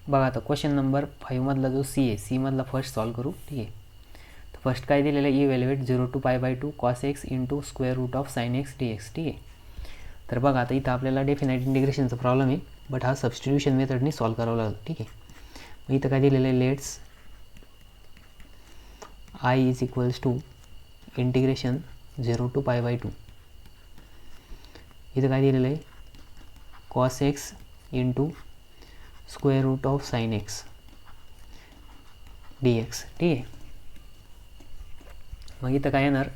बघा आता question number 5 मधला जो सी आहे, सी मधला फर्स्ट सॉल्व करू. ठीक आहे. तर फर्स्ट काय दिलेलं आहे, evaluate 0 to π/2 cos x into square root of sine x dx. ठीक आहे. तर बघा आता इथं आपल्याला डेफिनाइट इंटिग्रेशनचा प्रॉब्लेम आहे, बट हा सबस्टिट्यूशन मेथडनी सॉल्व करावा लागेल. ठीक आहे. मग इथं काय दिलेलं आहे, let's I is equals to integration 0 to π/2. इथं काय दिलेलं आहे, cos x into square root of sine x dx. ठीक आहे. मग इथं काय येणार,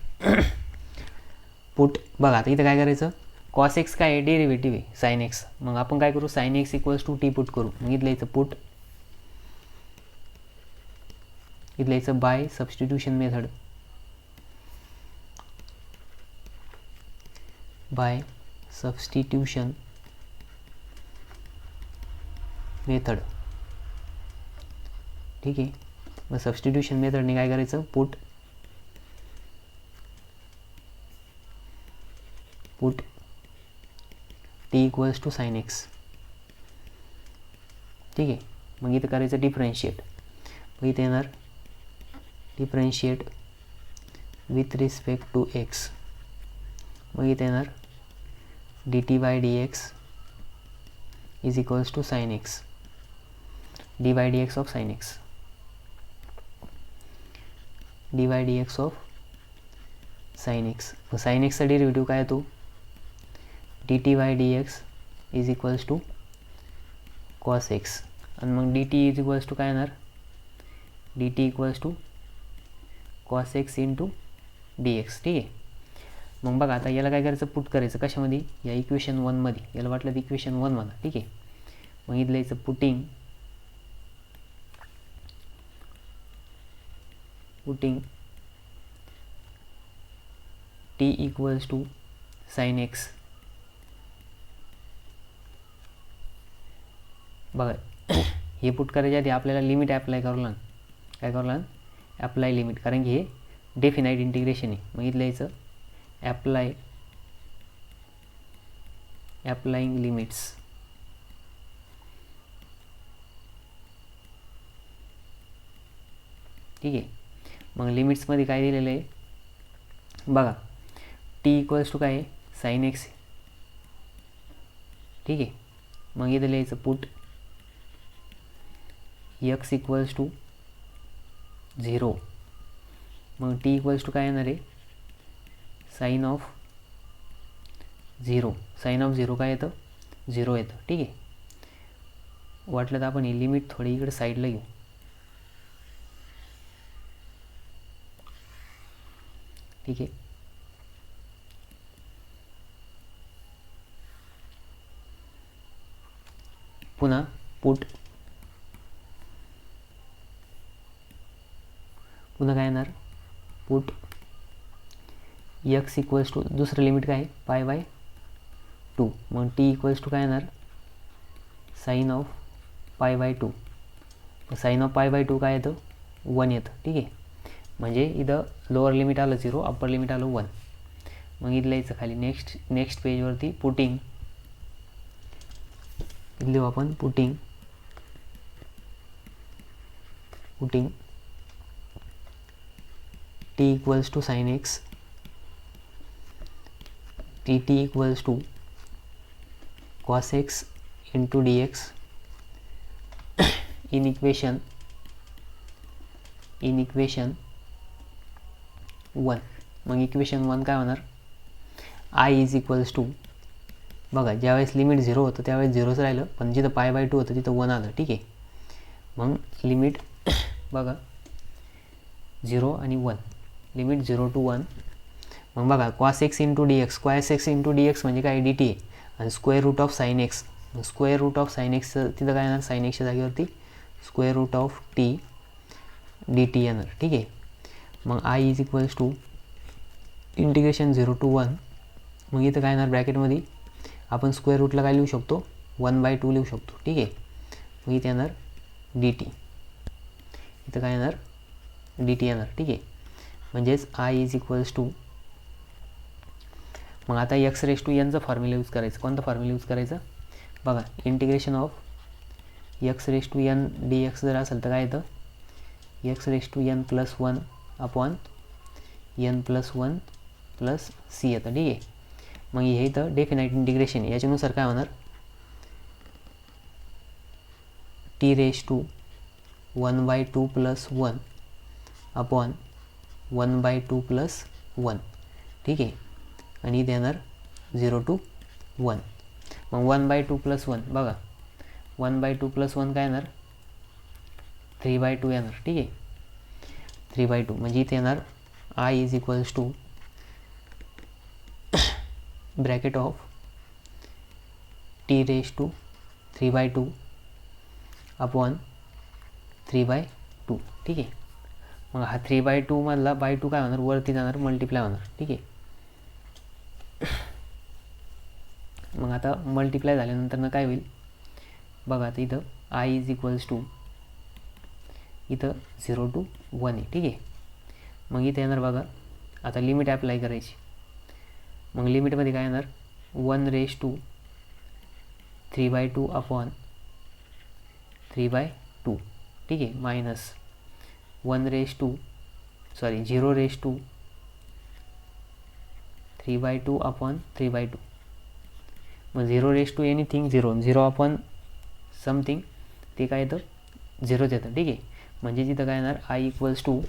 पुट बघा आता इथं काय करायचं, cos x काय आहे, डेरिव्हेटिव्ह आहे साइन एक्स. मग आपण काय करू, sine x equals to t put करू. मग इथलं याचं पुट, इथलं याचं by substitution method, by substitution method. ठीक आहे. मग सबस्टिट्यूशन मेथडने काय करायचं, put t equals to sine x. ठीक आहे. मग इथं करायचं डिफरन्शिएट. मग इथे येणार differentiate with respect to x. मग इथे येणार dt by dx is equals to sine x, dy dx of sine x, dy dx of sine x. मग साइन एक्सचा डेरिव्हेटिव्ह काय येतो, dt by dx is equals to cos x. आणि मग dt is equals to काय येणार, dt equals to cos x into dx. ठीक आहे. मग बघा आता याला काय करायचं, पुट करायचं कशामध्ये, या इक्वेशन 1मध्ये. याला वाटलं तर इक्वेशन 1 म्हणा. ठीक आहे. मग इथलं याचं putting t equals to sine x. बघा हे पुट करायच्या आधी आपल्याला लिमिट ॲप्लाय करावं लागेल. काय करावं लागेल, ॲप्लाय लिमिट, कारण की हे डेफिनाइट इंटिग्रेशन आहे. मग इथलं याचं ॲप्लाइंग लिमिट्स. ठीक आहे. मग लिमिट्समध्ये काय दिलेलं आहे बघा, टी इक्वल्स टू काय आहे, साइन एक्स. ठीक आहे. मग इथं लिहायचं पुट एक्स इक्वल्स टू 0. मग टी इक्वल्स टू काय येणार आहे, साइन ऑफ 0. साइन ऑफ 0 काय येतं, 0 येतं. ठीक आहे. वाटलं तर आपण ही लिमिट थोडी इकडे साईडला घेऊ. ठीक आहे. पुन्हा काय येणार, पुट एक्स इक्वल्स टू दुसरं लिमिट काय आहे, π/2. मग टी इक्वल्स टू काय येणार, साइन ऑफ π/2. साइन ऑफ π/2 काय येतं, 1 येतं. ठीक आहे. म्हणजे इथं लोअर लिमिट आलं 0, अप्पर लिमिट आलं 1. मग इथलं यायचं खाली नेक्स्ट पेजवरती पुटिंग लिहू आपण, putting t equals to sine x, t equals to cos x into dx in equation 1. मग इक्वेशन 1 काय होणार, आय इज इक्वल्स टू, बघा ज्यावेळेस लिमिट 0 होतं त्यावेळेस 0च राहिलं, पण जिथं π/2 होतं तिथं 1 आलं. ठीक आहे. मग लिमिट बघा 0 आणि 1, लिमिट 0 to 1. मग बघा cos x into dx, cos x into dx म्हणजे काय, dt आहे. आणि square root of sine x, square root of sine x तिथं काय येणार, साइन एक्सच्या जागेवरती square root of t dt येणार. ठीक आहे. मग I is equals to integration 0 to 1. मग इथं काय येणार, ब्रॅकेटमध्ये आपण स्क्वेअर रूटला काय लिहू शकतो, 1/2 लिहू शकतो. ठीक आहे. मग इथे येणार dt, इथं काय येणार, dt येणार. ठीक आहे. म्हणजेच आय इज इक्वल्स टू, मग आता x⁴n चा फॉर्म्युला यूज करायचं. कोणता फॉर्म्युला यूज करायचा बघा, integration of x raise to n d x जर असेल तर काय येतं x raise to n plus one upon n plus one plus c येतं, ठीक आहे. मग हे इथं डेफिनाईट इंटिग्रेशन याच्यानुसार काय होणार t raise to 1/2 plus 1 upon 1/2 plus 1, ठीक आहे. आणि इथे येणार 0 to 1. मग 1/2 प्लस 1 बघा 1/2 प्लस 1 काय येणार 3/2 येणार, ठीक आहे. 3/2 म्हणजे इथे येणार I is equals to bracket of t raise to 3/2 upon 3/2, ठीक आहे. मग हा 3/2 मधला बाय 2 काय होणार वरती जाणार मल्टिप्लाय होणार, ठीक आहे. मग आता मल्टिप्लाय झाल्यानंतर काय होईल बघा आता इथं आय इज इक्वल्स टू इथं 0 to 1 आहे, ठीक आहे. मग इथे येणार बघा आता लिमिट ॲप्लाय करायची. मग लिमिटमध्ये काय येणार 1 रेस टू 3/2 अपॉन 3/2, ठीक आहे, मायनस 0 रेस टू 3/2 अपॉन 3/2. मग 0 raise to anything 0 upon something ते काय येतं 0च येतं, ठीक आहे. म्हणजे तिथं काय येणार आय इक्वल्स टू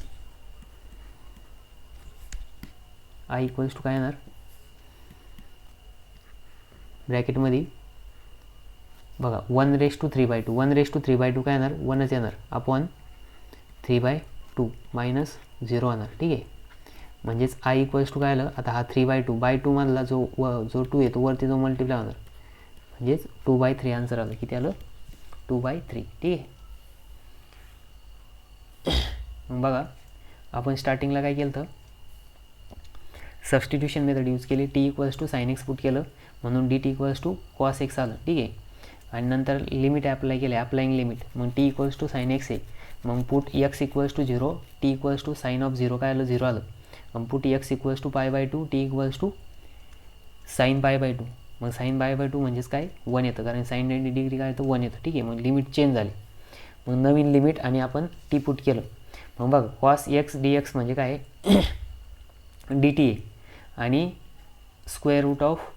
काय येणार ब्रॅकेटमध्ये बघा 1 रेस टू 3/2 1 रेस टू 3/2 काय येणार 1च येणार अपॉन 3/2 मायनस 0 येणार, ठीक आहे. म्हणजेच आय इक्वल्स टू काय आलं आता हा 3/2 मधला जो 2 येतो वरती जो मल्टिप्लाय होणार म्हणजेच 2/3 आन्सर आलं. किती आलं 2/3, ठीक आहे. मग बघा आपण स्टार्टिंगला काय केलं तर सबस्टिट्यूशन मेथड यूज केली. T equals to sine X put केलं म्हणून D T equals to cos X आलं, ठीक आहे. आणि नंतर लिमिट ॲप्लाय केले ॲप्लाइंग लिमिट मग T equals to sine X आहे. मग put X equals to 0 T equals to sine of 0 काय आलं 0 आलं. मग put X equals to π/2 T equals to sine π/2. मग साइन π/2 म्हणजेच काय 1 येतं कारण साइन 90 डिग्री काय येतं 1 येतं, ठीक आहे. मग लिमिट चेंज झाली. मग नवीन लिमिट आणि आपण टी पुट केलं. मग बघा कॉस एक्स डी एक्स म्हणजे काय डी टी आहे आणि स्क्वेअर रूट ऑफ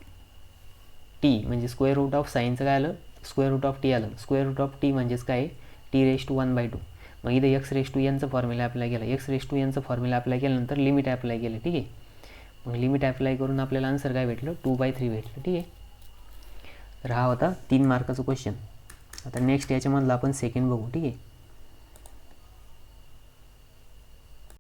टी म्हणजे स्क्वेअर रूट ऑफ साईनचं काय आलं स्क्वेअर रूट ऑफ टी आलं. स्क्वेअर रूट ऑफ टी म्हणजेच काय टी रेस टू 1/2. मग इथे एक्स रेस टू एनचं फॉर्म्युला अप्लाय केला. एक्स रेस टू एनचं फॉर्म्युला अप्लाय केल्यानंतर लिमिट अप्लाय केलं, ठीक आहे. मग लिमिट अप्लाय करून आपल्याला आन्सर काय भेटलं 2/3 भेटलं, ठीक आहे. तर हा होता 3 मार्काचा क्वेश्चन. आता नेक्स्ट याच्यामधला आपण सेकंड बघू, ठीक आहे.